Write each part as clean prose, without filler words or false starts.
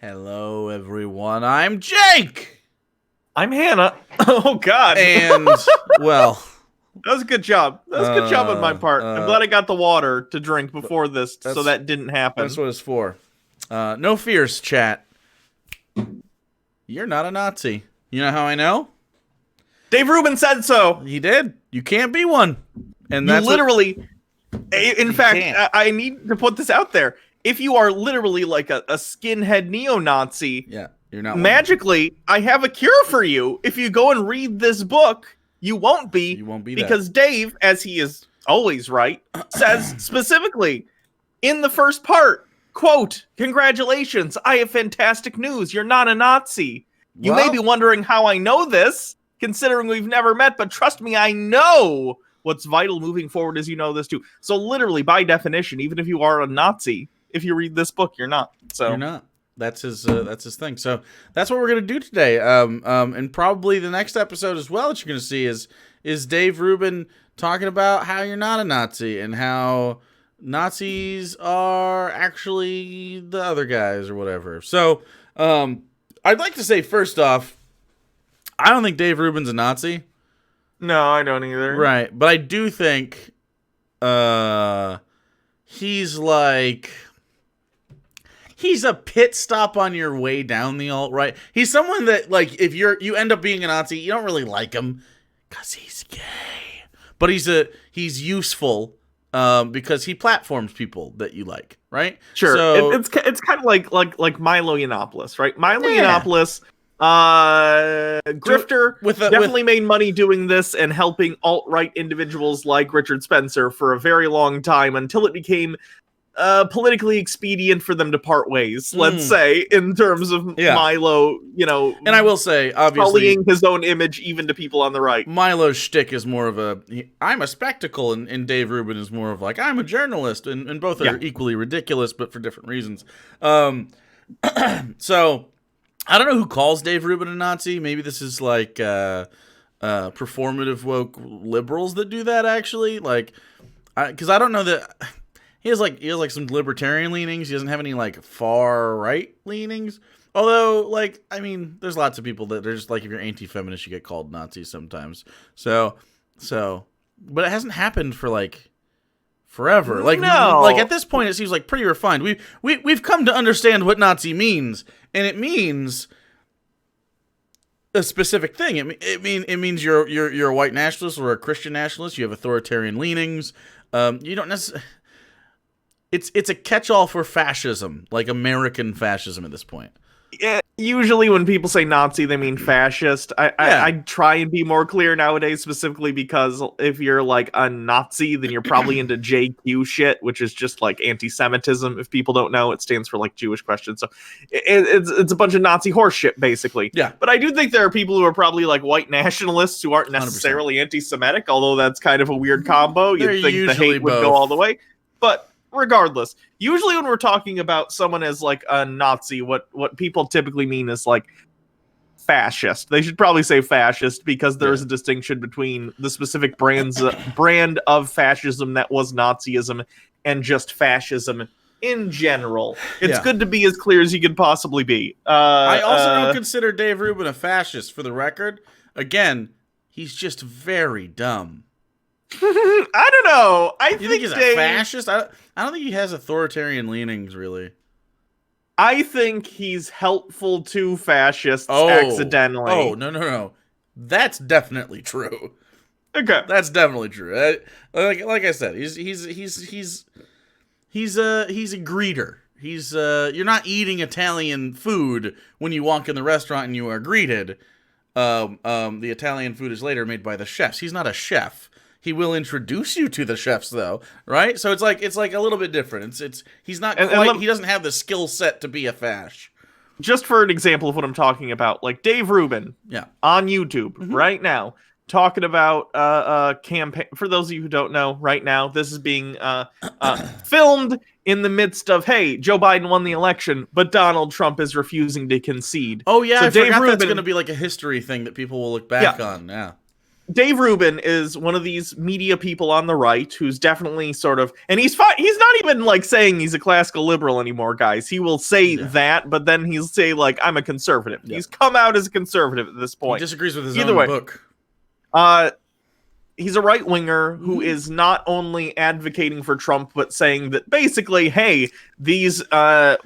Hello, everyone. I'm Jake! I'm Hannah. Oh, God. And, well... That was a good job. That was a good job on my part. I'm glad I got the water to drink before this, so that didn't happen. That's what it's for. No fears, chat. You're not a Nazi. You know how I know? Dave Rubin said so. He did. You can't be one. And that's literally... In fact, I need to put this out there. If you are literally like a skinhead neo-Nazi, yeah, you're not magically, I have a cure for you. If you go and read this book, you won't be. You won't be because Dave, as he is always right, says specifically in the first part, quote, "Congratulations, I have fantastic news. You're not a Nazi." You may be wondering how I know this, considering we've never met, but trust me, I know what's vital moving forward is you know this too. So literally, by definition, even if you are a Nazi, if you read this book, you're not. So you're not. That's his thing. So that's what we're gonna do today. And probably the next episode as well that you're gonna see is Dave Rubin talking about how you're not a Nazi and how Nazis are actually the other guys or whatever. So I'd like to say first off, I don't think Dave Rubin's a Nazi. No, I don't either. Right, but I do think he's like... He's a pit stop on your way down the alt-right. He's someone that, like, if you end up being a Nazi, you don't really like him because he's gay. But he's useful because he platforms people that you like, right? Sure. So, it's kind of like Milo Yiannopoulos, right? Milo Yiannopoulos, grifter, definitely made money doing this and helping alt-right individuals like Richard Spencer for a very long time until it became politically expedient for them to part ways, let's say, in terms of Milo, and I will say, obviously, sullying his own image even to people on the right. Milo's shtick is more of I'm a spectacle, and Dave Rubin is more of like, I'm a journalist, and both are equally ridiculous, but for different reasons. So, I don't know who calls Dave Rubin a Nazi. Maybe this is like performative woke liberals that do that, actually. Like, because I don't know that... He has like some libertarian leanings. He doesn't have any like far right leanings. Although, like, I mean, there's lots of people that are just like, if you're anti-feminist, you get called Nazis sometimes. So, but it hasn't happened for like forever. Like, no. Like at this point, it seems like pretty refined. We've come to understand what Nazi means, and it means a specific thing. It means you're a white nationalist or a Christian nationalist. You have authoritarian leanings. You don't necessarily. It's a catch-all for fascism, like American fascism at this point. Yeah, usually when people say Nazi, they mean fascist. I try and be more clear nowadays, specifically because if you're like a Nazi, then you're probably into JQ shit, which is just like anti-Semitism. If people don't know, it stands for like Jewish questions. So it's a bunch of Nazi horse shit, basically. Yeah. But I do think there are people who are probably like white nationalists who aren't necessarily 100%. Anti-Semitic, although that's kind of a weird combo. You'd think the hate would go all the way. But regardless, usually when we're talking about someone as like a Nazi, what people typically mean is like fascist. They should probably say fascist because there is a distinction between the specific brand of fascism that was Nazism and just fascism in general. It's good to be as clear as you could possibly be. I also don't consider Dave Rubin a fascist, for the record. Again, he's just very dumb. I don't know. You think he's a fascist? I don't think he has authoritarian leanings, really. I think he's helpful to fascists accidentally. Oh, no. That's definitely true. Okay. That's definitely true. Like I said, he's a greeter. You're not eating Italian food when you walk in the restaurant and you are greeted. The Italian food is later made by the chefs. He's not a chef. He will introduce you to the chefs, though, right? So it's like a little bit different. He's not quite. He doesn't have the skill set to be a fash. Just for an example of what I'm talking about, like Dave Rubin, on YouTube right now, talking about campaign. For those of you who don't know, right now this is being filmed in the midst of, hey, Joe Biden won the election, but Donald Trump is refusing to concede. Oh yeah, so I Dave forgot Rubin, that's going to be like a history thing that people will look back on. Yeah. Dave Rubin is one of these media people on the right who's definitely sort of, and he's fine. He's not even like saying he's a classical liberal anymore, guys. He will say that, but then he'll say like, I'm a conservative. He's come out as a conservative at this point. He disagrees with his own book. He's a right winger who is not only advocating for Trump, but saying that basically, hey, these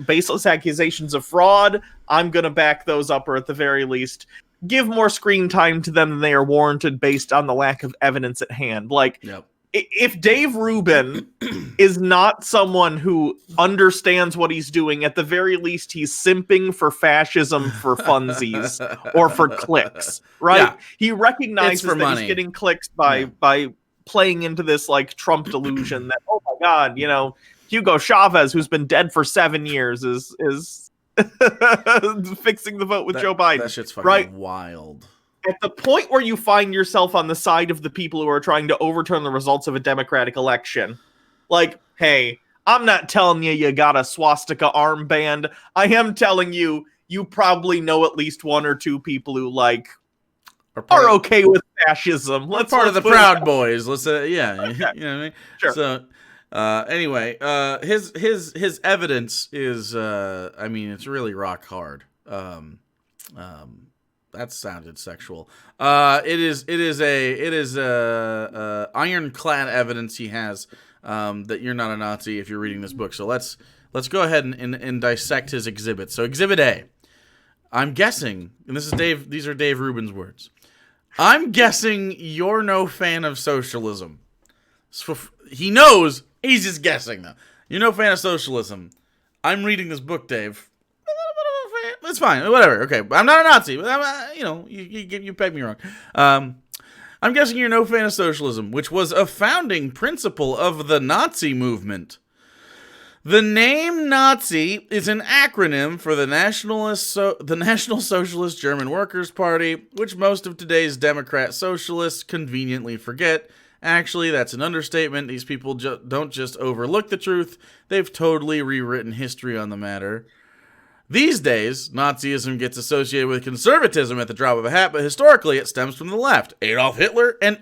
baseless accusations of fraud, I'm going to back those up, or at the very least, give more screen time to them than they are warranted based on the lack of evidence at hand. Like, if Dave Rubin is not someone who understands what he's doing, at the very least, he's simping for fascism for funsies or for clicks, right? Yeah. He recognizes that he's getting clicks by playing into this like Trump delusion that, oh my God, you know, Hugo Chavez, who's been dead for 7 years, is fixing the vote with Joe Biden. That shit's fucking wild. At the point where you find yourself on the side of the people who are trying to overturn the results of a democratic election, like, hey, I'm not telling you got a swastika armband. I am telling you, you probably know at least one or two people who like are okay with fascism. Let's part of the Proud Boys. Let's yeah, okay. You know what I mean? Sure. So anyway, his evidence is I mean, it's really rock hard. That sounded sexual. It is ironclad evidence he has that you're not a Nazi if you're reading this book. So let's go ahead and dissect his exhibit. So Exhibit A. I'm guessing, and these are Dave Rubin's words. I'm guessing you're no fan of socialism. So he knows, he's just guessing though. You're no fan of socialism. I'm reading this book, Dave. It's fine, whatever. Okay, I'm not a Nazi. You know, you pegged me wrong. I'm guessing you're no fan of socialism, which was a founding principle of the Nazi movement. The name Nazi is an acronym for the National Socialist German Workers' Party, which most of today's Democrat socialists conveniently forget. Actually, that's an understatement. These people don't just overlook the truth, they've totally rewritten history on the matter. These days, Nazism gets associated with conservatism at the drop of a hat, but historically it stems from the left. Adolf Hitler, an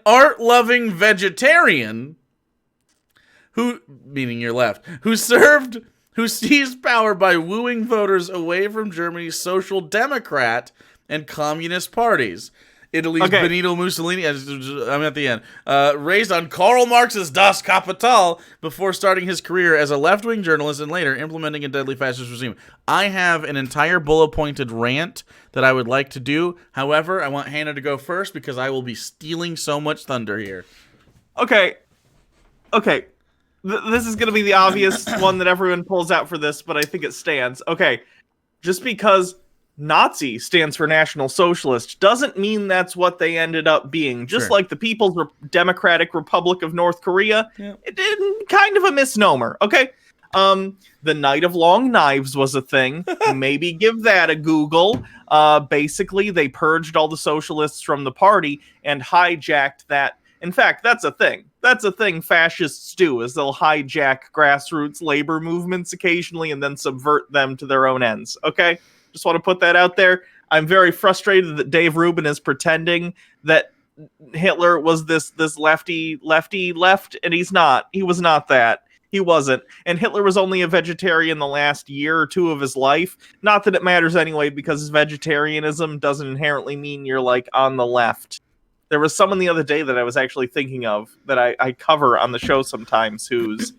art-loving vegetarian, meaning your left, who seized power by wooing voters away from Germany's social democrat and communist parties. Italy's Benito Mussolini, I'm at the end, raised on Karl Marx's Das Kapital before starting his career as a left-wing journalist and later implementing a deadly fascist regime. I have an entire bullet-pointed rant that I would like to do. However, I want Hannah to go first because I will be stealing so much thunder here. Okay. This is going to be the obvious one that everyone pulls out for this, but I think it stands. Okay, just because Nazi stands for National Socialist doesn't mean that's what they ended up being. Just like the People's Democratic Republic of North Korea, it kind of a misnomer, okay? The Night of Long Knives was a thing. Maybe give that a Google. Basically, they purged all the socialists from the party and hijacked that. In fact, that's a thing. That's a thing fascists do, is they'll hijack grassroots labor movements occasionally and then subvert them to their own ends, okay? Just want to put that out there. I'm very frustrated that Dave Rubin is pretending that Hitler was this lefty left, and he's not. He was not that. He wasn't. And Hitler was only a vegetarian the last year or two of his life. Not that it matters anyway, because vegetarianism doesn't inherently mean you're like on the left. There was someone the other day that I was actually thinking of that I cover on the show sometimes who's...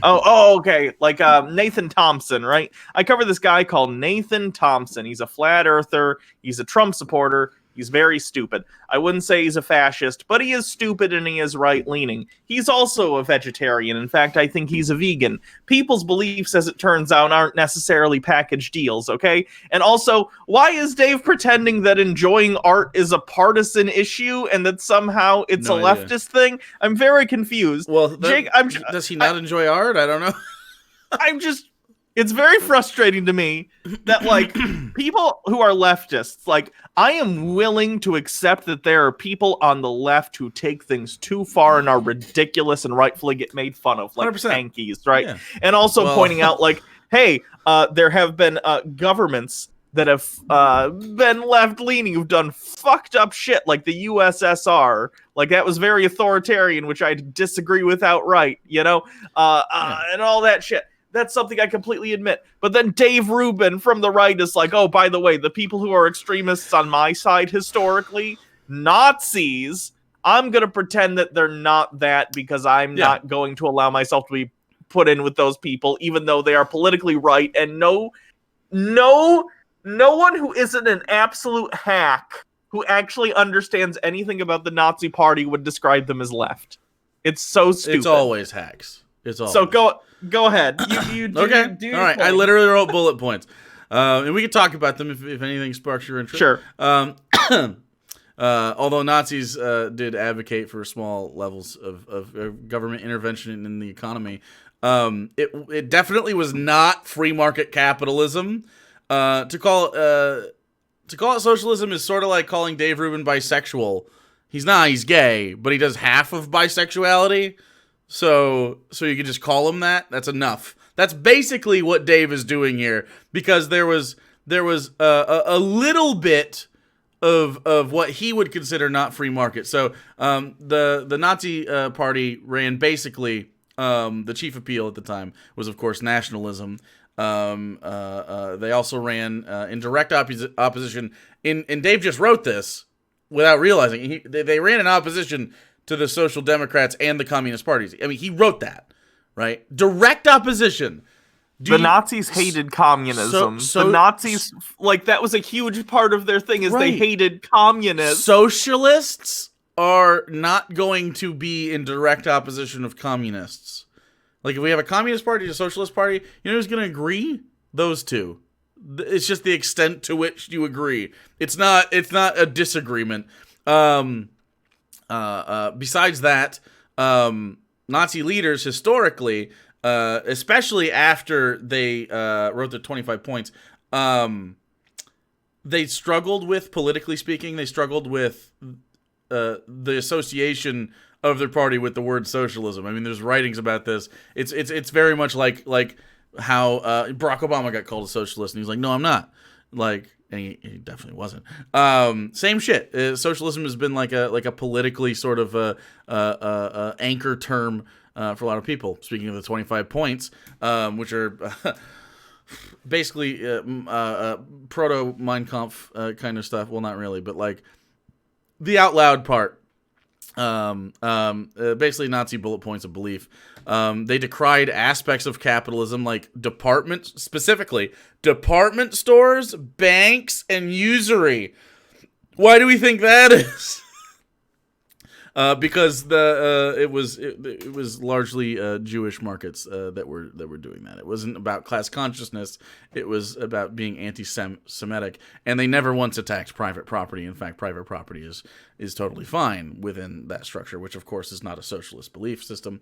okay. Like Nathan Thompson, right? I cover this guy called Nathan Thompson. He's a flat earther. He's a Trump supporter. He's very stupid. I wouldn't say he's a fascist, but he is stupid and he is right-leaning. He's also a vegetarian. In fact, I think he's a vegan. People's beliefs, as it turns out, aren't necessarily package deals, okay? And also, why is Dave pretending that enjoying art is a partisan issue and that somehow it's a leftist thing? I'm very confused. Well, Jake, does he not enjoy art? I don't know. It's very frustrating to me that, like, people who are leftists, like, I am willing to accept that there are people on the left who take things too far and are ridiculous and rightfully get made fun of, like 100%. Tankies, right? Yeah. And also pointing out, like, hey, there have been governments that have been left-leaning, who've done fucked up shit, like the USSR. Like, that was very authoritarian, which I disagree with outright, and all that shit. That's something I completely admit. But then Dave Rubin from the right is like, oh, by the way, the people who are extremists on my side historically, Nazis, I'm going to pretend that they're not that because I'm not going to allow myself to be put in with those people, even though they are politically right. And no one who isn't an absolute hack who actually understands anything about the Nazi Party would describe them as left. It's so stupid. It's always hacks. It's always. So go ahead. You do, okay. Do all right. Point. I literally wrote bullet points, and we can talk about them if anything sparks your interest. Sure. Although Nazis did advocate for small levels of government intervention in the economy, it definitely was not free market capitalism. To call it socialism is sort of like calling Dave Rubin bisexual. He's gay, but he does half of bisexuality. So you can just call him that. That's enough. That's basically what Dave is doing here, because there was a little bit of what he would consider not free market. So the Nazi party ran basically the chief appeal at the time was, of course, nationalism. They also ran in direct opposition. And Dave just wrote this without realizing. They ran in opposition to the Social Democrats and the Communist parties. I mean, he wrote that, right? Direct opposition. Nazis hated communism. The Nazis, like, that was a huge part of their thing, is they hated communists. Socialists are not going to be in direct opposition of communists. Like, if we have a communist party and a socialist party, you know who's going to agree? Those two. It's just the extent to which you agree. It's not a disagreement. Besides that, Nazi leaders historically, especially after they wrote the 25 points, they struggled with, politically speaking, the association of their party with the word socialism. I mean, there's writings about this. It's very much like how Barack Obama got called a socialist, and he's like, no, I'm not. Like, and he definitely wasn't. Same shit. Socialism has been like a politically sort of anchor term for a lot of people. Speaking of the 25 points, which are basically proto Mein Kampf kind of stuff. Well, not really, but like the out loud part. Basically Nazi bullet points of belief. They decried aspects of capitalism like department stores, banks, and usury. Why do we think that is? Because it was largely Jewish markets that were doing that. It wasn't about class consciousness. It was about being anti-Semitic, and they never once attacked private property. In fact, private property is totally fine within that structure, which of course is not a socialist belief system.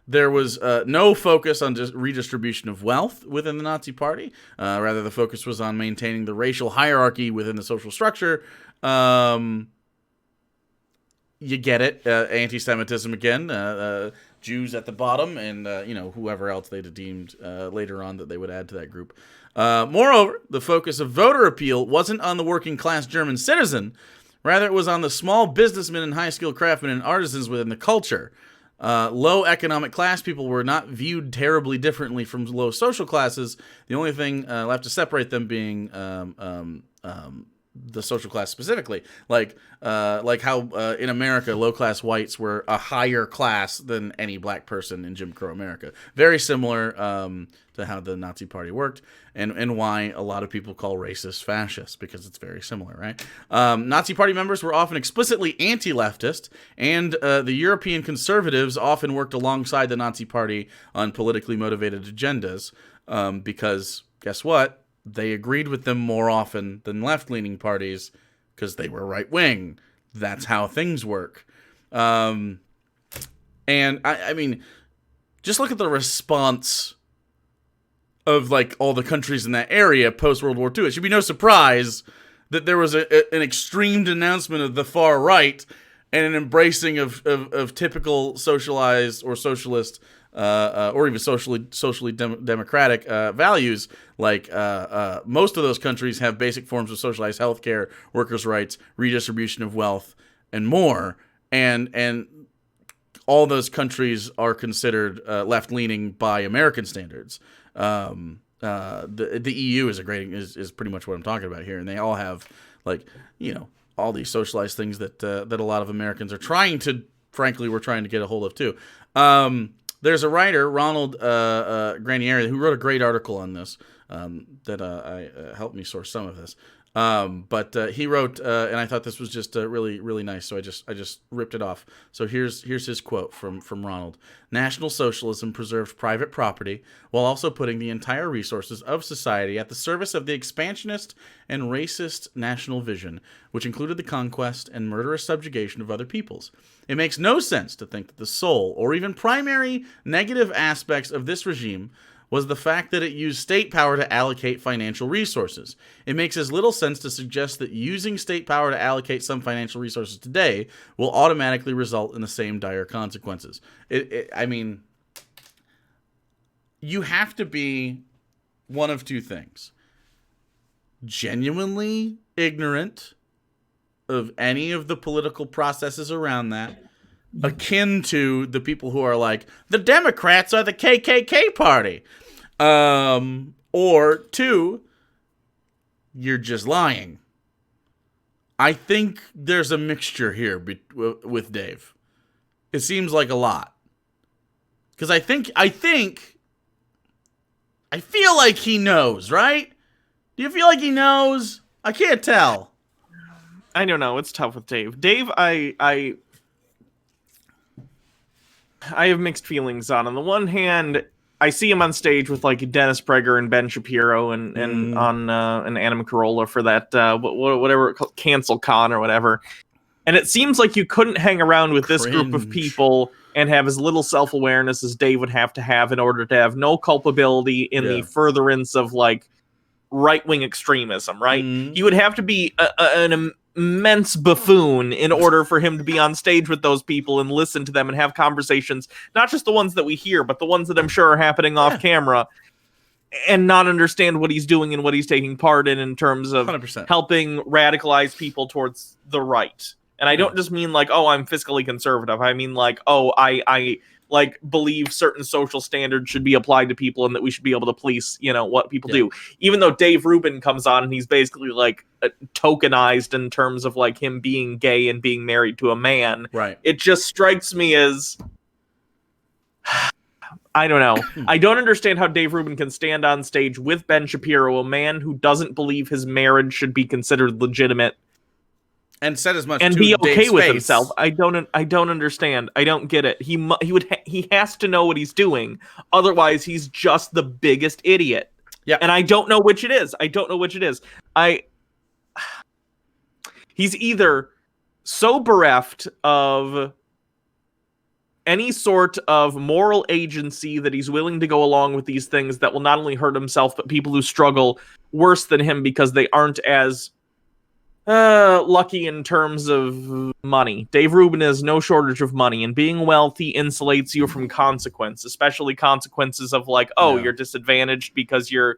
There was no focus on redistribution of wealth within the Nazi Party. Rather, the focus was on maintaining the racial hierarchy within the social structure. You get it. Anti-Semitism again. Jews at the bottom, and whoever else they deemed later on that they would add to that group. Moreover, the focus of voter appeal wasn't on the working class German citizen. Rather, it was on the small businessmen and high-skilled craftsmen and artisans within the culture. Low economic class people were not viewed terribly differently from low social classes. The only thing left to separate them being the social class specifically, like how in America low-class whites were a higher class than any black person in Jim Crow America. Very similar to how the Nazi Party worked, and why a lot of people call racists fascists, because it's very similar, right? Nazi Party members were often explicitly anti-leftist, and the European conservatives often worked alongside the Nazi Party on politically motivated agendas, because guess what? They agreed with them more often than left-leaning parties because they were right-wing. That's how things work. And I mean, just look at the response of like all the countries in that area post-World War II. It should be no surprise that there was an extreme denouncement of the far right and an embracing of typical socialized or socialist or even socially democratic values, like most of those countries have basic forms of socialized healthcare, workers' rights, redistribution of wealth, and more. And all those countries are considered left-leaning by American standards. The EU is is pretty much what I'm talking about here, and they all have all these socialized things that a lot of Americans are we're trying to get a hold of too. There's a writer, Ronald Granieri, who wrote a great article on this that helped me source some of this. But he wrote, and I thought this was just really, really nice, so I just ripped it off. So here's his quote from Ronald. National Socialism preserved private property while also putting the entire resources of society at the service of the expansionist and racist national vision, which included the conquest and murderous subjugation of other peoples. It makes no sense to think that the sole or even primary negative aspects of this regime was the fact that it used state power to allocate financial resources. It makes as little sense to suggest that using state power to allocate some financial resources today will automatically result in the same dire consequences. I mean, you have to be one of two things. Genuinely ignorant of any of the political processes around that, akin to the people who are like, the Democrats are the KKK party. Or two, you're just lying. I think there's a mixture here with Dave. It seems like a lot. Because I feel like he knows, right? Do you feel like he knows? I can't tell. I don't know. It's tough with Dave. Dave, I have mixed feelings on. On the one hand, I see him on stage with like Dennis Prager and Ben Shapiro and on and Adam Carolla for that whatever Cancel Con or whatever. And it seems like you couldn't hang around with this group of people and have as little self-awareness as Dave would have to have in order to have no culpability in the furtherance of like right-wing extremism, right? You would have to be an immense buffoon in order for him to be on stage with those people and listen to them and have conversations, not just the ones that we hear, but the ones that I'm sure are happening off camera, and not understand what he's doing and what he's taking part in terms of 100%. Helping radicalize people towards the right. And I don't just mean like, oh, I'm fiscally conservative. I mean like, oh, I like believe certain social standards should be applied to people and that we should be able to police, what people do. Even though Dave Rubin comes on and he's basically like tokenized in terms of like him being gay and being married to a man. Right. It just strikes me as, I don't know. I don't understand how Dave Rubin can stand on stage with Ben Shapiro, a man who doesn't believe his marriage should be considered legitimate, and said as much and to be okay Dave's with face. himself. I don't understand. I don't get it. He has to know what he's doing. Otherwise, he's just the biggest idiot. Yeah. And I don't know which it is. He's either so bereft of any sort of moral agency that he's willing to go along with these things that will not only hurt himself, but people who struggle worse than him because they aren't as lucky in terms of money. Dave Rubin has no shortage of money, and being wealthy insulates you from consequence, especially consequences of like, you're disadvantaged because you're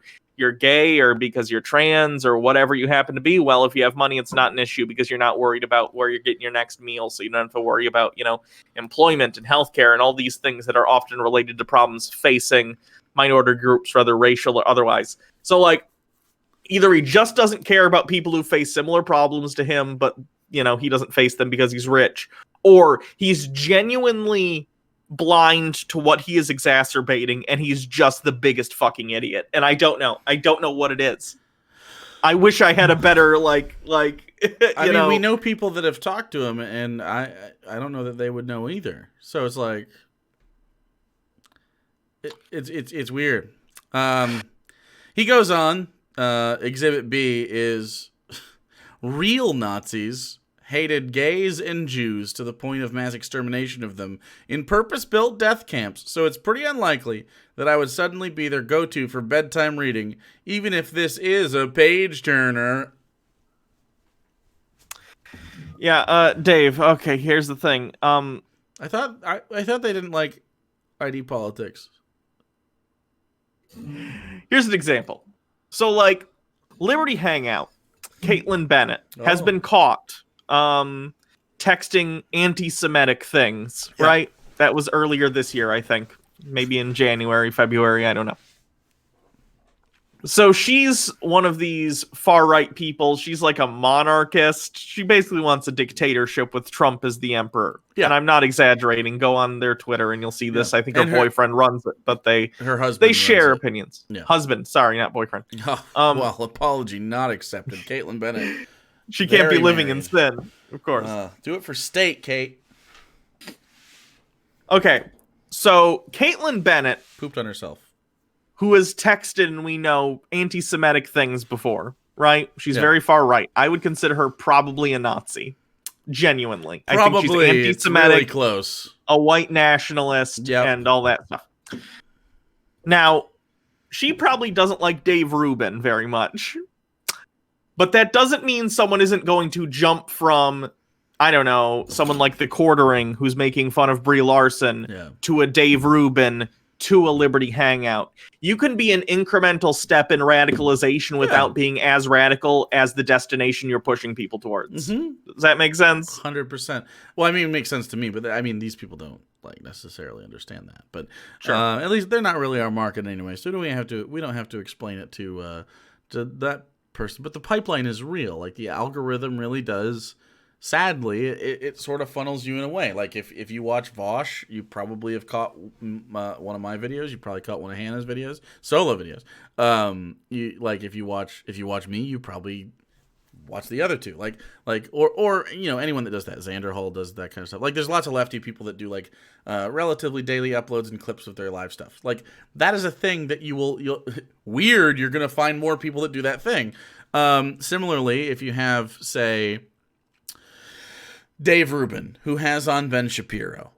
gay or because you're trans or whatever you happen to be. Well, if you have money, it's not an issue because you're not worried about where you're getting your next meal, so you don't have to worry about, employment and healthcare and all these things that are often related to problems facing minority groups, whether racial or otherwise. So like, either he just doesn't care about people who face similar problems to him, but, he doesn't face them because he's rich, or he's genuinely blind to what he is exacerbating, and he's just the biggest fucking idiot. And I don't know. I don't know what it is. I wish I had a better, like, I mean, we know people that have talked to him, and I don't know that they would know either. So it's like, it's weird. He goes on. Exhibit B is real Nazis hated gays and Jews to the point of mass extermination of them in purpose-built death camps, so it's pretty unlikely that I would suddenly be their go-to for bedtime reading, even if this is a page-turner. Yeah, Dave, okay, here's the thing. I thought they didn't like ID politics. Here's an example. So, like, Liberty Hangout, Caitlin Bennett has been caught texting anti-Semitic things, right? That was earlier this year, I think. Maybe in January, February, I don't know. So she's one of these far-right people. She's like a monarchist. She basically wants a dictatorship with Trump as the emperor. Yeah. And I'm not exaggerating. Go on their Twitter and you'll see this. I think her boyfriend runs it, but they share opinions. Yeah. Husband, sorry, not boyfriend. Well, apology not accepted. Caitlin Bennett. She can't be living in sin, of course. Do it for state, Kate. Okay, so Caitlin Bennett pooped on herself. Who has texted, and we know, anti-Semitic things before, right? She's very far right. I would consider her probably a Nazi. Genuinely. Probably. I think she's anti-Semitic. It's really close. A white nationalist, and all that stuff. Now, she probably doesn't like Dave Rubin very much. But that doesn't mean someone isn't going to jump from, I don't know, someone like The Quartering, who's making fun of Brie Larson, to a Dave Rubin, to a Liberty Hangout. You can be an incremental step in radicalization without being as radical as the destination you're pushing people towards. Does that make sense? 100%. Well, I mean, it makes sense to me, but I mean, these people don't like necessarily understand that. But at least they're not really our market anyway. So we don't have to explain it to that person. But the pipeline is real. Like the algorithm really does. Sadly, it sort of funnels you in a way. Like if you watch Vosh, you probably have caught one of my videos. You probably caught one of Hannah's videos, solo videos. If you watch me, you probably watch the other two. Or anyone that does that. Xander Hall does that kind of stuff. Like there's lots of lefty people that do like relatively daily uploads and clips of their live stuff. Like that is a thing that you'll weird. You're gonna find more people that do that thing. Similarly, if you have say Dave Rubin, who has on Ben Shapiro,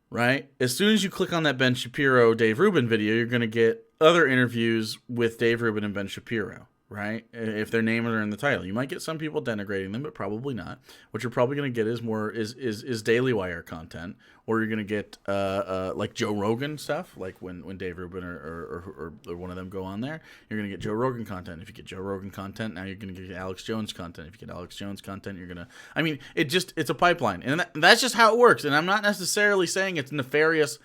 right? As soon as you click on that Ben Shapiro Dave Rubin video, you're going to get other interviews with Dave Rubin and Ben Shapiro, right? If their names are in the title. You might get some people denigrating them, but probably not. What you're probably going to get is more is Daily Wire content, or you're going to get like Joe Rogan stuff, like when Dave Rubin or one of them go on there, you're going to get Joe Rogan content. If you get Joe Rogan content, now you're going to get Alex Jones content. If you get Alex Jones content, you're going to, I mean, it's a pipeline, and that's just how it works. And I'm not necessarily saying it's nefarious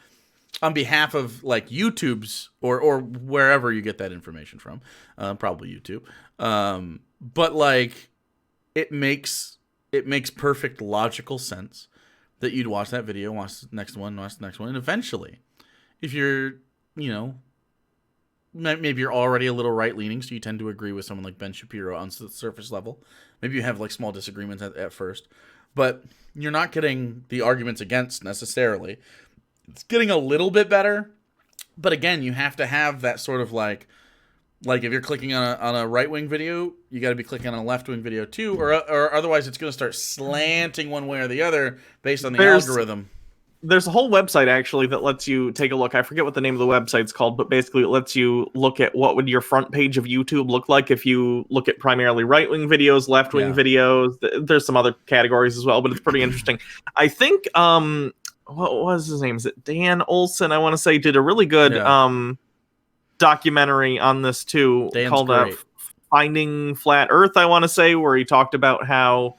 on behalf of like YouTube's or wherever you get that information from, probably YouTube. But like it makes perfect logical sense that you'd watch that video, watch the next one, and eventually, if you're, maybe you're already a little right-leaning, so you tend to agree with someone like Ben Shapiro on the surface level. Maybe you have like small disagreements at first, but you're not getting the arguments against necessarily. It's getting a little bit better, but again, you have to have that sort of like if you're clicking on a right-wing video, you got to be clicking on a left-wing video too, or otherwise it's going to start slanting one way or the other based on the algorithm. There's a whole website actually that lets you take a look. I forget what the name of the website's called, but basically it lets you look at what would your front page of YouTube look like if you look at primarily right-wing videos, left-wing videos. There's some other categories as well, but it's pretty interesting. I think what was his name? Is it Dan Olson? I want to say did a really good documentary on this too. Dan's called Finding Flat Earth, I want to say, where he talked about how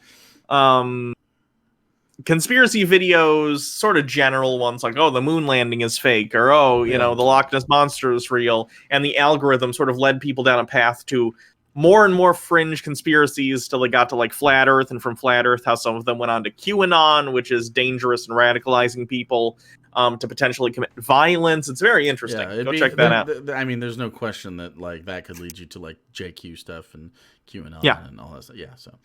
conspiracy videos, sort of general ones like, the moon landing is fake, or the Loch Ness Monster is real, and the algorithm sort of led people down a path to more and more fringe conspiracies till they got to like Flat Earth, and from Flat Earth, how some of them went on to QAnon, which is dangerous and radicalizing people to potentially commit violence. It's very interesting. Go check that out. I mean, there's no question that like that could lead you to like JQ stuff and QAnon and all that stuff. Yeah. So,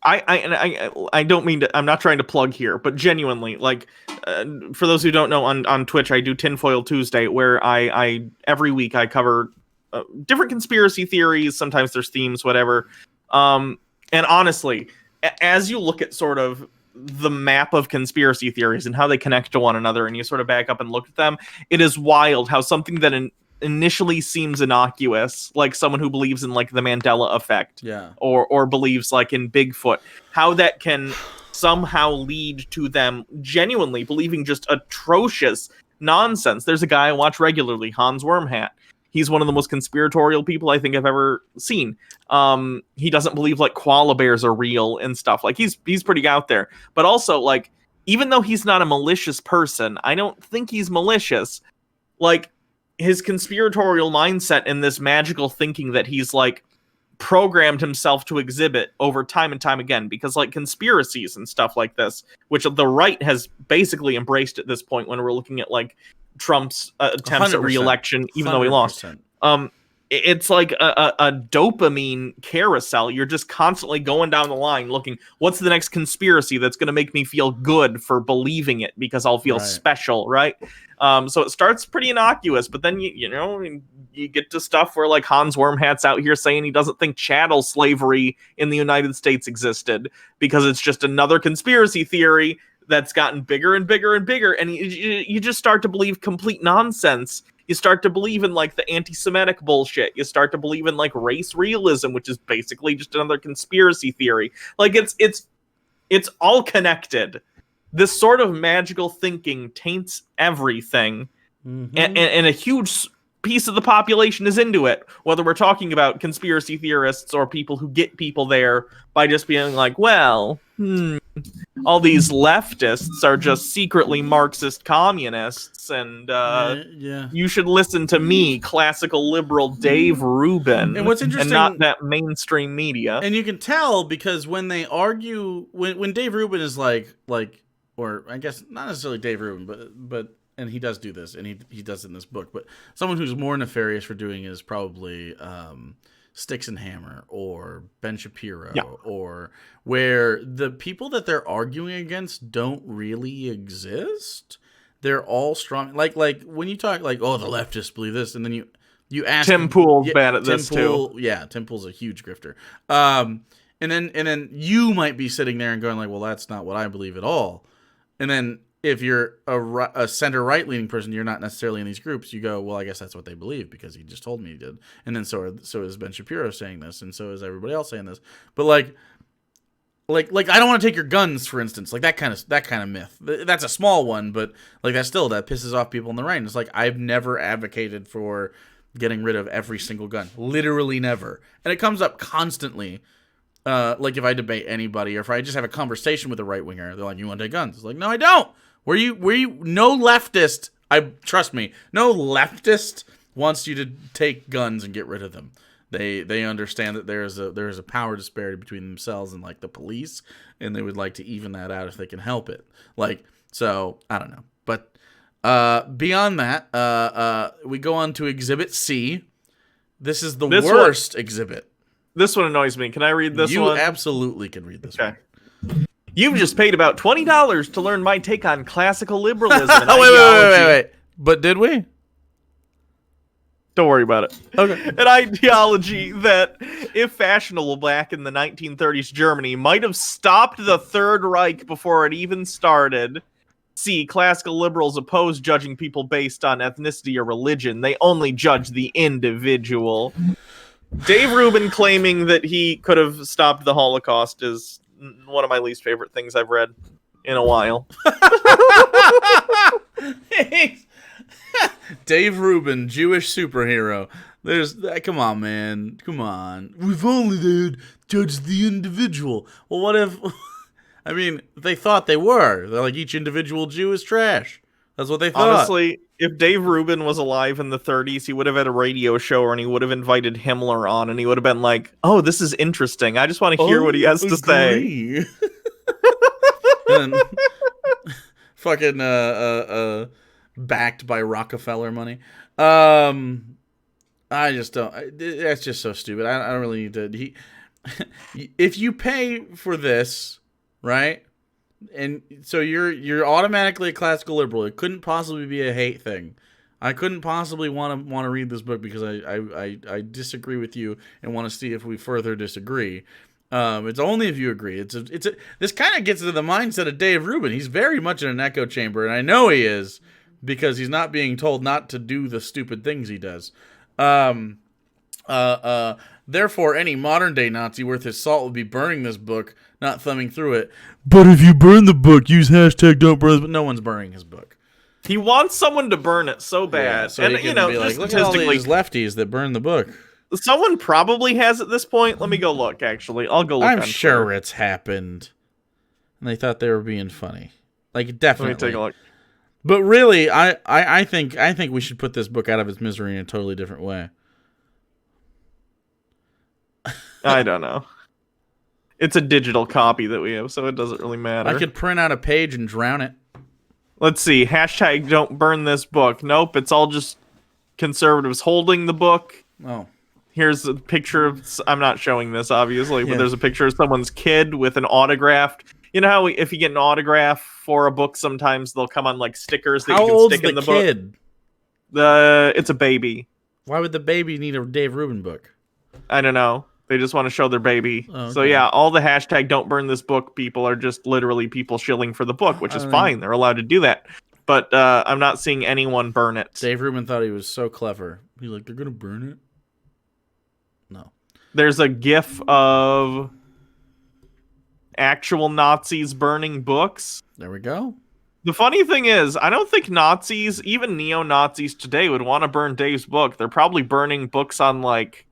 I don't mean to. I'm not trying to plug here, but genuinely, like, for those who don't know, on Twitch, I do Tinfoil Tuesday, where I every week I cover different conspiracy theories. Sometimes there's themes, whatever. And honestly, as you look at sort of the map of conspiracy theories and how they connect to one another, and you sort of back up and look at them, it is wild how something that initially seems innocuous, like someone who believes in like the Mandela effect, or believes like in Bigfoot, how that can somehow lead to them genuinely believing just atrocious nonsense. There's a guy I watch regularly, Hans Wormhat. He's one of the most conspiratorial people I think I've ever seen. He doesn't believe like koala bears are real and stuff. Like he's pretty out there. But also, like, even though he's not a malicious person, I don't think he's malicious. Like, his conspiratorial mindset and this magical thinking that he's like programmed himself to exhibit over time and time again, because like conspiracies and stuff like this, which the right has basically embraced at this point when we're looking at like Trump's attempts at re-election, even though he lost. It's like a dopamine carousel. You're just constantly going down the line looking, what's the next conspiracy that's going to make me feel good for believing it because I'll feel special, right? So it starts pretty innocuous, but then, you get to stuff where like Hans Wormhat's out here saying he doesn't think chattel slavery in the United States existed because it's just another conspiracy theory that's gotten bigger and bigger and bigger. And you just start to believe complete nonsense. You start to believe in like the anti-Semitic bullshit. You start to believe in like race realism, which is basically just another conspiracy theory. Like it's all connected. This sort of magical thinking taints everything. Mm-hmm. And a huge piece of the population is into it, whether we're talking about conspiracy theorists or people who get people there by just being like, well, all these leftists are just secretly Marxist communists, and you should listen to me, classical liberal Dave Rubin, and what's interesting, and not that mainstream media. And you can tell because when they argue, when Dave Rubin is like, or I guess not necessarily Dave Rubin, but and he does do this, and he does it in this book, but someone who's more nefarious for doing it is probably Sticks and Hammer or Ben Shapiro, or where the people that they're arguing against don't really exist. They're all strong. Like when you talk like, oh, the leftists believe this, and then you ask Tim Pool's bad at this too. Yeah, Tim Pool's a huge grifter. And then you might be sitting there and going like, well, that's not what I believe at all. And then if you're a center right leaning person, you're not necessarily in these groups. You go, well, I guess that's what they believe because he just told me he did. And then so is Ben Shapiro saying this, and so is everybody else saying this. But like I don't want to take your guns, for instance. Like that kind of myth. That's a small one, but like that pisses off people on the right. And it's like I've never advocated for getting rid of every single gun, literally never. And it comes up constantly. Like if I debate anybody or if I just have a conversation with a right winger, they're like, "You want to take guns?" It's like, "No, I don't." Were you? No leftist. Trust me. No leftist wants you to take guns and get rid of them. They understand that there is a power disparity between themselves and like the police, and they would like to even that out if they can help it. Like, so I don't know. But beyond that, we go on to Exhibit C. This is the worst exhibit. This one annoys me. Can I read this one? You absolutely can read this one. You've just paid about $20 to learn my take on classical liberalism and ideology. Wait. But did we? Don't worry about it. Okay. An ideology that, if fashionable back in the 1930s Germany, might have stopped the Third Reich before it even started. See, classical liberals oppose judging people based on ethnicity or religion. They only judge the individual. Dave Rubin claiming that he could have stopped the Holocaust is one of my least favorite things I've read in a while. Dave Rubin, Jewish superhero. Come on, man. Come on. We've only judged the individual. Well, what if... I mean, they thought they were. They're like, each individual Jew is trash. That's what they thought. Honestly, if Dave Rubin was alive in the 30s, he would have had a radio show and he would have invited Himmler on and he would have been like, oh, this is interesting. I just want to hear what he has to say. And fucking backed by Rockefeller money. I just don't. That's just so stupid. I don't really need to. If you pay for this, right? And so you're automatically a classical liberal. It couldn't possibly be a hate thing. I couldn't possibly want to read this book because I disagree with you and want to see if we further disagree. It's only if you agree. This kind of gets into the mindset of Dave Rubin. He's very much in an echo chamber, and I know he is because he's not being told not to do the stupid things he does. Therefore, any modern day Nazi worth his salt would be burning this book, not thumbing through it. But if you burn the book, use hashtag don't burn. But no one's burning his book. He wants someone to burn it so bad, Yeah, so and he can be like, look at all these lefties that burn the book. Someone probably has at this point. Let me go look. Actually, I'll go look. I'm sure it's happened, and they thought they were being funny. Like, definitely. Let me take a look. But really, I think we should put this book out of its misery in a totally different way. I don't know. It's a digital copy that we have, so it doesn't really matter. I could print out a page and drown it. Let's see. Hashtag don't burn this book. Nope, it's all just conservatives holding the book. Oh. Here's a picture of... I'm not showing this, obviously, but there's a picture of someone's kid with an autograph. You know how if you get an autograph for a book, sometimes they'll come on like stickers that you can stick in the kid? book? It's a baby. Why would the baby need a Dave Rubin book? I don't know. They just want to show their baby. Oh, okay. So yeah, all the hashtag don't burn this book people are just literally people shilling for the book, which is fine. They're allowed to do that. But I'm not seeing anyone burn it. Dave Rubin thought he was so clever. He's like, they're going to burn it? No. There's a gif of actual Nazis burning books. There we go. The funny thing is, I don't think Nazis, even neo-Nazis today, would want to burn Dave's book. They're probably burning books on, like,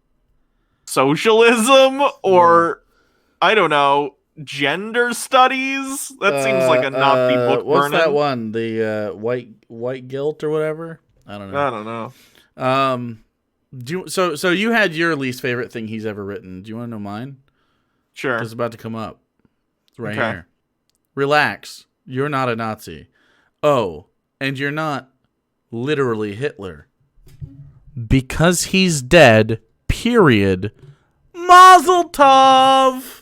socialism or, I don't know, gender studies. That seems like a Nazi book what's burning. That one? The white guilt or whatever? I don't know. So you had your least favorite thing he's ever written. Do you want to know mine? Sure. It's about to come up. It's right here. Relax. You're not a Nazi. Oh, and you're not literally Hitler. Because he's dead, period. Mazel tov!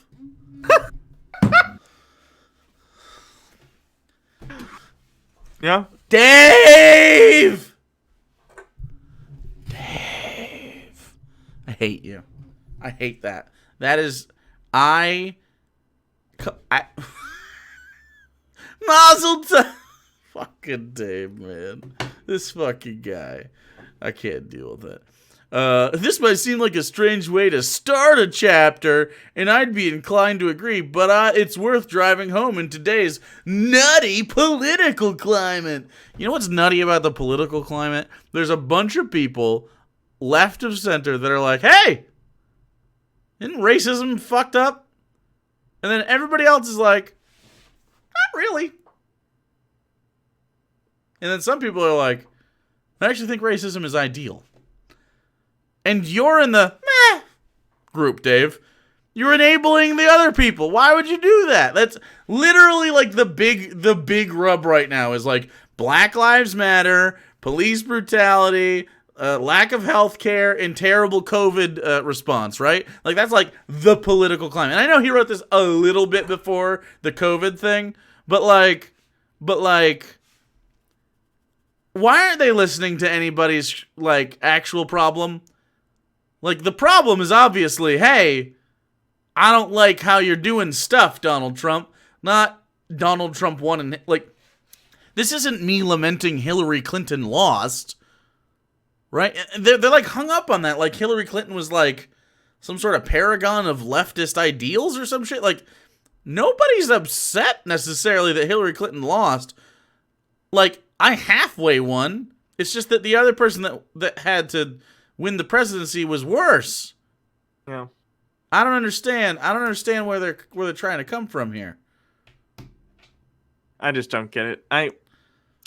Yeah? Dave! I hate you. I hate that. That is... Mazel tov! Fucking Dave, man. This fucking guy. I can't deal with it. This might seem like a strange way to start a chapter, and I'd be inclined to agree, but it's worth driving home in today's nutty political climate. You know what's nutty about the political climate? There's a bunch of people, left of center, that are like, hey, isn't racism fucked up? And then everybody else is like, not really. And then some people are like, I actually think racism is ideal. And you're in the meh group, Dave. You're enabling the other people. Why would you do that? That's literally like the big rub right now is like Black Lives Matter, police brutality, lack of health care, and terrible COVID response, right? Like that's like the political climate. And I know he wrote this a little bit before the COVID thing, but like why aren't they listening to anybody's like actual problem? Like, the problem is obviously, hey, I don't like how you're doing stuff, Donald Trump. Not Donald Trump won. And, like, this isn't me lamenting Hillary Clinton lost, right? They're like, hung up on that. Like, Hillary Clinton was, like, some sort of paragon of leftist ideals or some shit. Like, nobody's upset, necessarily, that Hillary Clinton lost. Like, I halfway won. It's just that the other person that had to win the presidency was worse. Yeah. I don't understand where they're trying to come from here. I just don't get it. I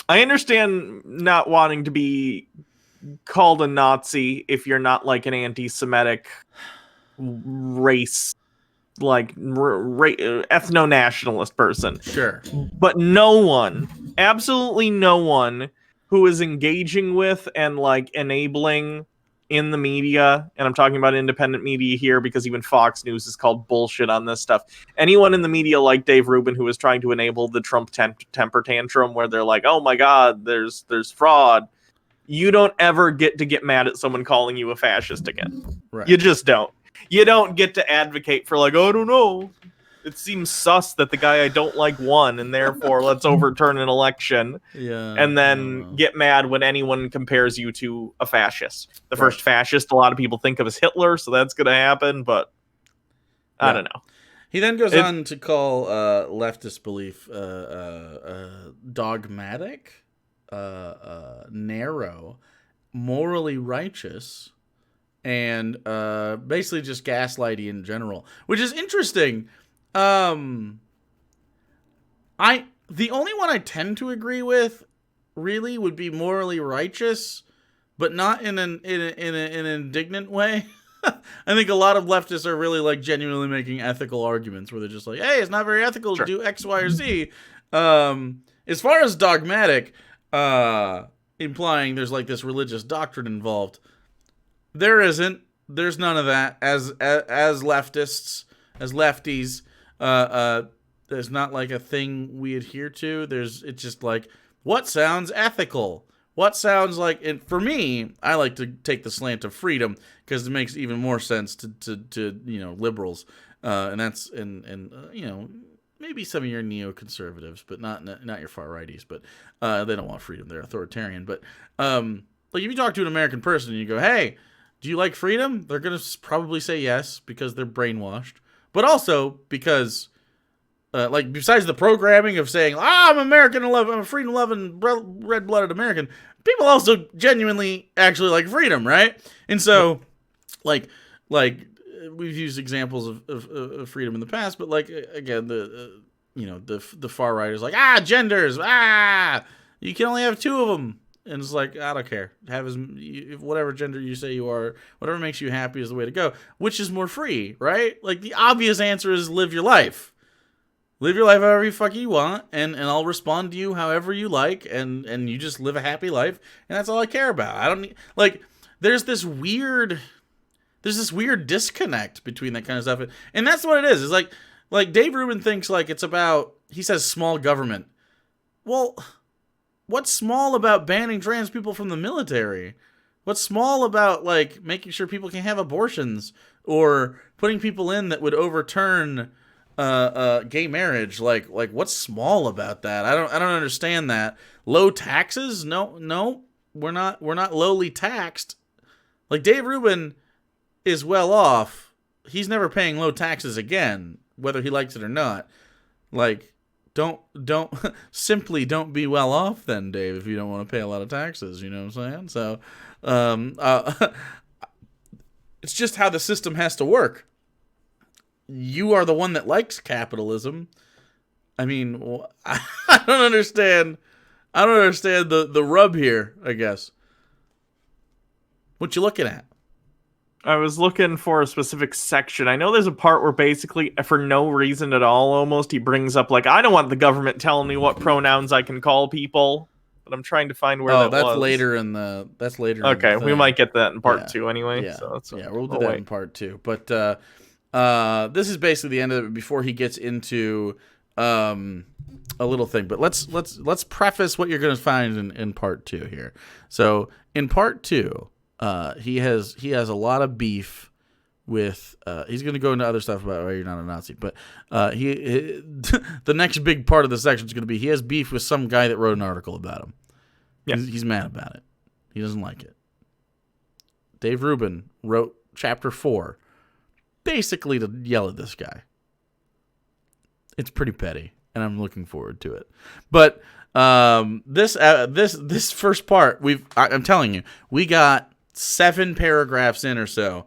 understand not wanting to be called a Nazi if you're not like an anti-Semitic race, like ethno-nationalist person. Sure. But no one, absolutely no one who is engaging with and like enabling in the media, and I'm talking about independent media here because even Fox News is called bullshit on this stuff. Anyone in the media like Dave Rubin who is trying to enable the Trump temper tantrum where they're like, oh my God, there's fraud. You don't ever get mad at someone calling you a fascist again. Right. You just don't. You don't get to advocate for like, oh, I don't know. it seems sus that the guy I don't like won, and therefore let's overturn an election. Yeah. And then get mad when anyone compares you to a fascist. The first fascist a lot of people think of as Hitler, so that's going to happen, but I don't know. He then goes on to call leftist belief dogmatic, narrow, morally righteous, and basically just gaslighty in general, which is interesting. The only one I tend to agree with really would be morally righteous, but not in an indignant way. I think a lot of leftists are really like genuinely making ethical arguments where they're just like, hey, it's not very ethical to do X, Y, or Z. As far as dogmatic, implying there's like this religious doctrine involved, there isn't. There's none of that. As leftists, as lefties, there's not like a thing we adhere to. It's just like, what sounds ethical? What sounds like, and for me, I like to take the slant of freedom because it makes even more sense to liberals, and that's maybe some of your neoconservatives, but not your far righties. But they don't want freedom; they're authoritarian. But like if you talk to an American person and you go, "Hey, do you like freedom?" They're gonna probably say yes because they're brainwashed, but also because. Like besides the programming of saying I'm American, I'm a freedom-loving, red-blooded American, people also genuinely actually like freedom, right? And so, like we've used examples of freedom in the past, but like again, the far right is like genders, you can only have two of them, and it's like I don't care, whatever gender you say you are, whatever makes you happy is the way to go. Which is more free, right? Like the obvious answer is live your life. Live your life however you fucking you want, and I'll respond to you however you like, and you just live a happy life, and that's all I care about. I don't need, like, there's this weird disconnect between that kind of stuff, and that's what it is. It's like Dave Rubin thinks like it's about, he says small government. Well, what's small about banning trans people from the military? What's small about like making sure people can have abortions or putting people in that would overturn gay marriage? Like what's small about that? I don't understand that. Low taxes? No, we're not lowly taxed. Like Dave Rubin is well off. He's never paying low taxes again, whether he likes it or not. Like don't simply don't be well off then, Dave, if you don't want to pay a lot of taxes, you know what I'm saying? So it's just how the system has to work. You are the one that likes capitalism. I mean, I don't understand. I don't understand the rub here, I guess. What you looking at? I was looking for a specific section. I know there's a part where basically, for no reason at all, almost, he brings up, like, I don't want the government telling me what pronouns I can call people. But I'm trying to find where that was. That's later in the... That's later okay, in the we might get that in part 2 anyway. Yeah, so we'll do that in part 2. But this is basically the end of it before he gets into a little thing. But let's preface what you're going to find in part 2 here. So in part 2, he has a lot of beef with. He's going to go into other stuff about why you're not a Nazi. But the next big part of the section is going to be he has beef with some guy that wrote an article about him. Yeah, he's mad about it. He doesn't like it. Dave Rubin wrote chapter 4. Basically to yell at this guy. It's pretty petty, and I'm looking forward to it. But this first part, I'm telling you, we got 7 paragraphs in or so.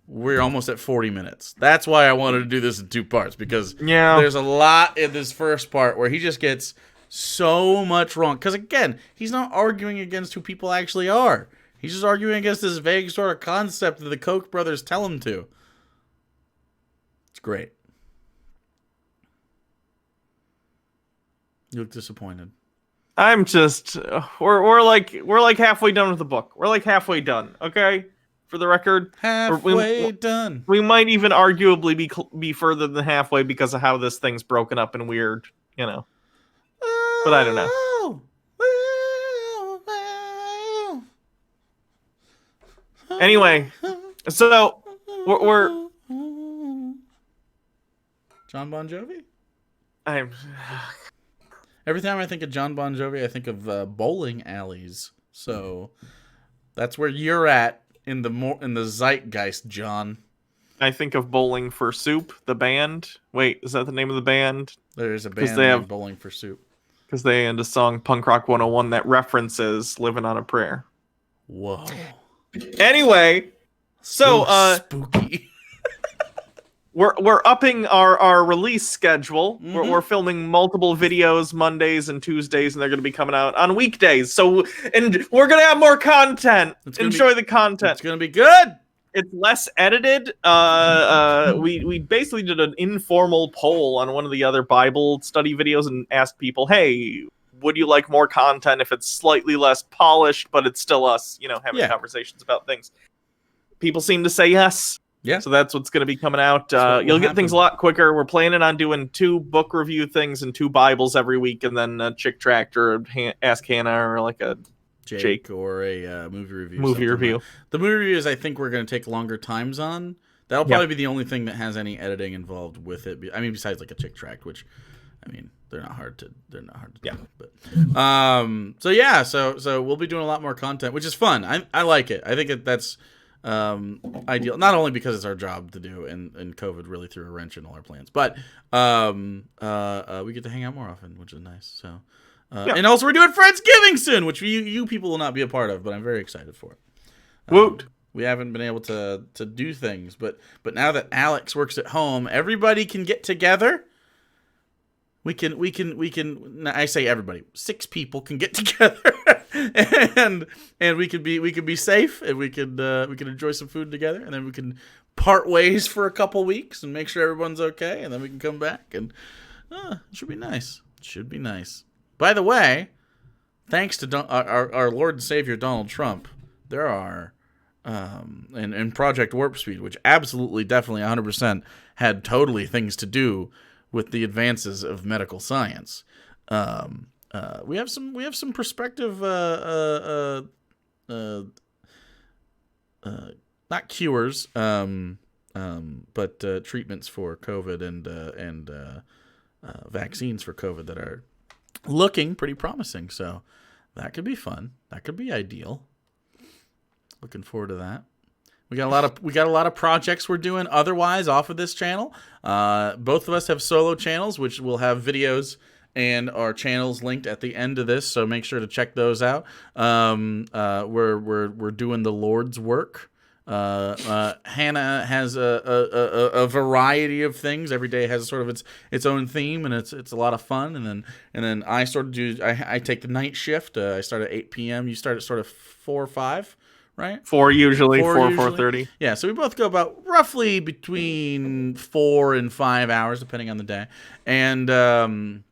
We're almost at 40 minutes. That's why I wanted to do this in 2 parts, because there's a lot in this first part where he just gets so much wrong. Because again, he's not arguing against who people actually are. He's just arguing against this vague sort of concept that the Koch brothers tell him to. It's great. You look disappointed. I'm just we're like halfway done with the book. We're like halfway done, okay? For the record, halfway done. We might even arguably be further than halfway because of how this thing's broken up and weird, you know. But I don't know. Anyway, so we're John Bon Jovi? I'm. Every time I think of John Bon Jovi, I think of bowling alleys. So that's where you're at in the zeitgeist, John. I think of Bowling for Soup, the band. Wait, is that the name of the band? There's a band named Bowling for Soup. Because they had a song, Punk Rock 101, that references Living on a Prayer. Whoa. Anyway, so spooky. We're upping our release schedule. Mm-hmm. We're filming multiple videos Mondays and Tuesdays, and they're going to be coming out on weekdays. And we're going to have more content. Enjoy the content. It's going to be good. It's less edited. We basically did an informal poll on one of the other Bible study videos and asked people, hey, would you like more content if it's slightly less polished, but it's still us, having conversations about things? People seem to say yes. Yeah. So that's what's going to be coming out. You'll get things a lot quicker. We're planning on doing 2 book review things and 2 Bibles every week, and then a Chick Tract or Ask Hannah or like a Jake or a movie review. The movie reviews, I think we're going to take longer times on. That'll probably be the only thing that has any editing involved with it. I mean, besides like a Chick Tract, which, I mean, they're not hard to do. But so we'll be doing a lot more content, which is fun. I like it. I think that's ideal, not only because it's our job to do, and COVID really threw a wrench in all our plans, but we get to hang out more often, which is nice. So and also we're doing Friendsgiving soon, which you people will not be a part of, but I'm very excited for it. Woot. We haven't been able to do things, but now that Alex works at home, everybody can get together. We can. I say everybody. 6 people can get together, and we could be safe, and we could enjoy some food together, and then we can part ways for a couple weeks and make sure everyone's okay, and then we can come back, and it should be nice. Should be nice. By the way, thanks to our Lord and Savior Donald Trump, there are and Project Warp Speed, which absolutely, definitely, 100% had totally things to do with the advances of medical science. We have some prospective not cures, but treatments for COVID and vaccines for COVID that are looking pretty promising. So that could be fun. That could be ideal. Looking forward to that. We got a lot of projects we're doing otherwise off of this channel. Both of us have solo channels, which will have videos and our channels linked at the end of this, so make sure to check those out. We're doing the Lord's work. Hannah has a variety of things. Every day has sort of its own theme, and it's a lot of fun. And then I sort of do. I take the night shift. I start at 8 p.m. You start at sort of 4 or 5. Right? 4 usually, 4:30. Yeah, so we both go about roughly between 4 and 5 hours, depending on the day. And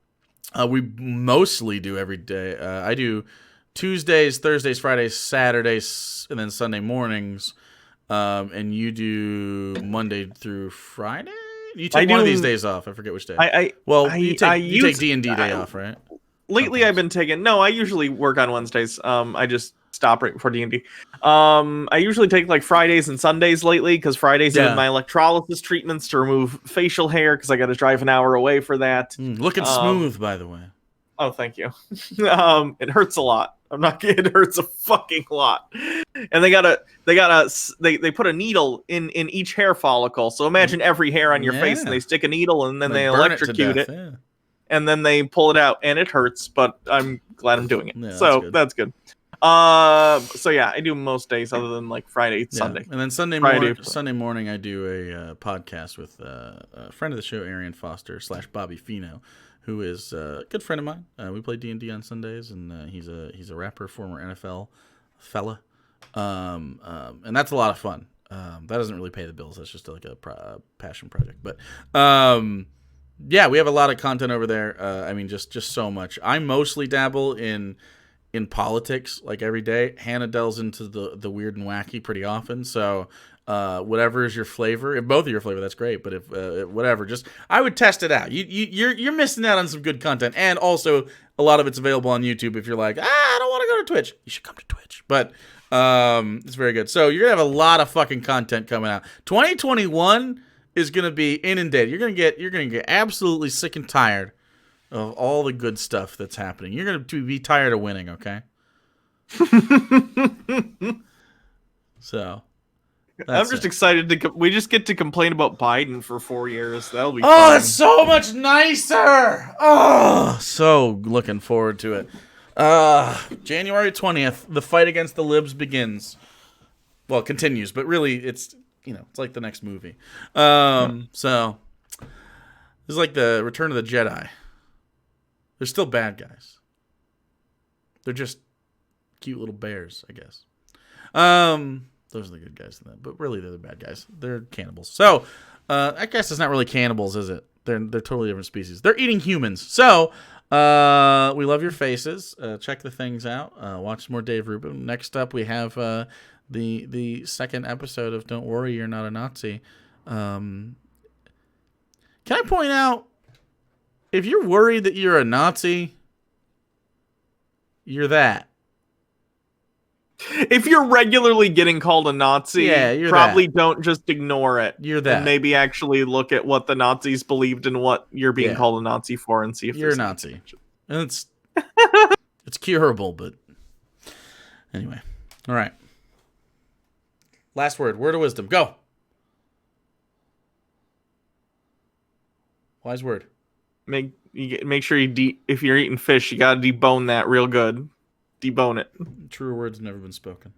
we mostly do every day. I do Tuesdays, Thursdays, Fridays, Saturdays, and then Sunday mornings. And you do Monday through Friday? You take one of these days off. I forget which day. You take D&D day off, right? Lately, I've been taking... No, I usually work on Wednesdays. I just stop right before D&D. I usually take like Fridays and Sundays lately, because Fridays are my electrolysis treatments to remove facial hair, because I got to drive an hour away for that. Looking smooth, by the way. Oh, thank you. It hurts a lot. It hurts a fucking lot. And they put a needle in each hair follicle. So imagine every hair on your face, and they stick a needle, and then they electrocute it. Yeah. And then they pull it out, and it hurts, but I'm glad I'm doing it. Yeah, that's good. So yeah, I do most days other than like Friday, Sunday. And then Sunday morning I do a podcast with a friend of the show, Arian Foster / Bobby Fino, who is a good friend of mine. We play D&D on Sundays, and he's a rapper, former NFL fella. And that's a lot of fun. That doesn't really pay the bills. That's just like a passion project. But yeah, we have a lot of content over there. I mean, just so much. I mostly dabble in politics, like every day. Hannah delves into the weird and wacky pretty often. So whatever is your flavor, if both of your flavor, that's great. But if whatever, just I would test it out. You're missing out on some good content, and also a lot of it's available on YouTube. If you're like, I don't want to go to Twitch, you should come to Twitch. But it's very good. So you're gonna have a lot of fucking content coming out. 2021 is going to be inundated. You're going to get absolutely sick and tired of all the good stuff that's happening. You're going to be tired of winning, okay? So, I'm just excited we just get to complain about Biden for 4 years. That'll be fun. It's so much nicer. Oh, so looking forward to it. January 20th, the fight against the libs begins. Well, it continues, but really it's like the next movie. So this is like the Return of the Jedi. They're still bad guys. They're just cute little bears, I guess. Those are the good guys in that, but really they're the bad guys. They're cannibals. So, I guess it's not really cannibals, is it? They're totally different species. They're eating humans. So, we love your faces. Check the things out. Watch more Dave Rubin. Next up, we have the second episode of Don't Worry, You're Not a Nazi. Can I point out, if you're worried that you're a Nazi, you're that. If you're regularly getting called a Nazi, probably don't just ignore it. You're that. And maybe actually look at what the Nazis believed and what you're being called a Nazi for and see if you're a Nazi. And it's curable, but anyway. All right. Last word of wisdom. Go. Wise word. Make sure if you're eating fish, you gotta debone that real good. Debone it. Truer words have never been spoken.